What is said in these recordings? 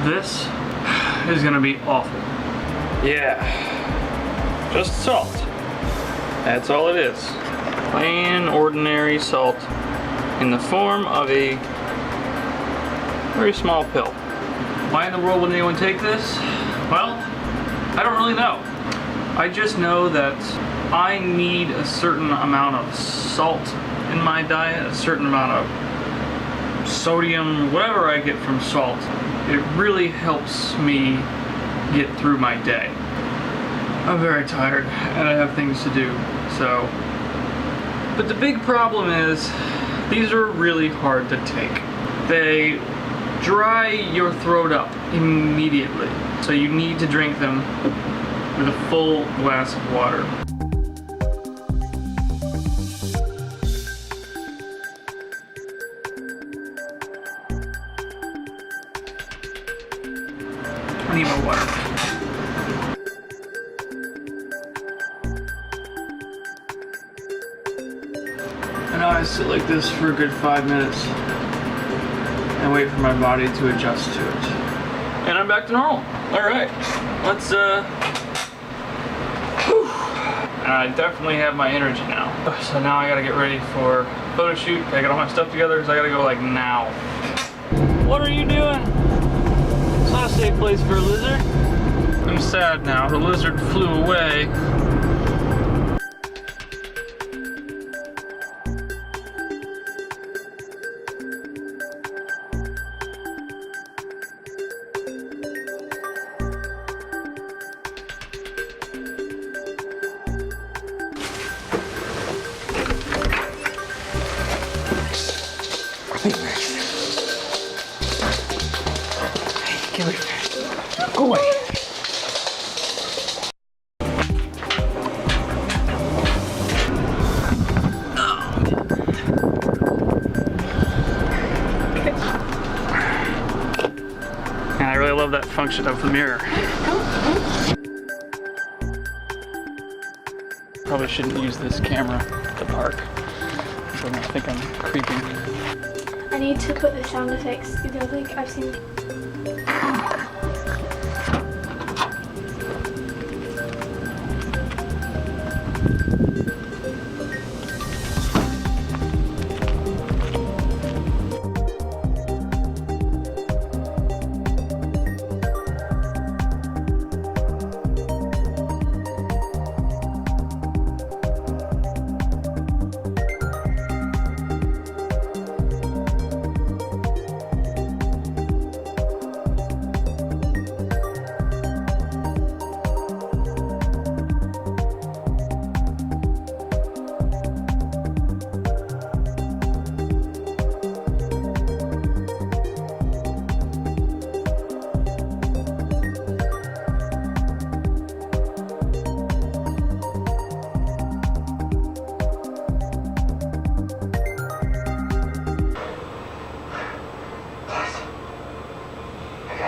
This is gonna be awful. Yeah, just salt. That's all it is. Plain, ordinary salt in the form of a very small pill. Why in the world would anyone take this? Well, I don't really know. I just know that I need a certain amount of salt in my diet, a certain amount of sodium, whatever I get from salt. It really helps me get through my day. I'm very tired and I have things to do, so. But the big problem is, these are really hard to take. They dry your throat up immediately, so you need to drink them with a full glass of water. I need more water. And now I sit like this for a good 5 minutes and wait for my body to adjust to it. And I'm back to normal. All right, let's and I definitely have my energy now. So now I gotta get ready for a photo shoot. I got all my stuff together because I gotta go like now. What are you doing? It's not a safe place for a lizard. I'm sad now, the lizard flew away. Go away. And I really love that function of the mirror. Probably shouldn't use this camera at the park. I don't think I'm creeping. I need to put the sound effects. I don't think I've seen.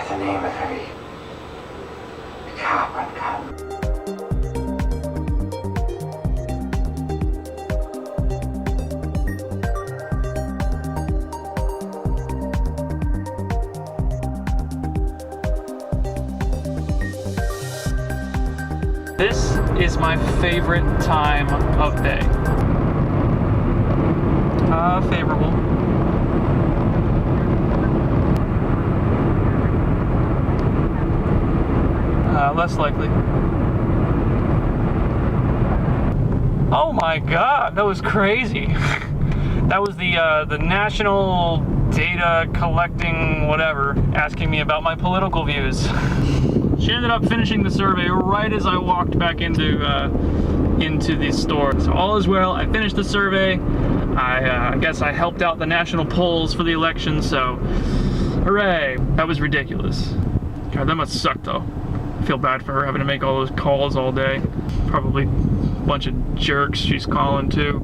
The name of every cop on cop. This is my favorite time of day. Favorable. Less likely. Oh my God, that was crazy. That was the national data collecting whatever, asking me about my political views. She ended up finishing the survey right as I walked back into the store. So all is well. I finished the survey. I guess I helped out the national polls for the election. So, hooray! That was ridiculous. God, that must suck though. I feel bad for her having to make all those calls all day. Probably a bunch of jerks she's calling too.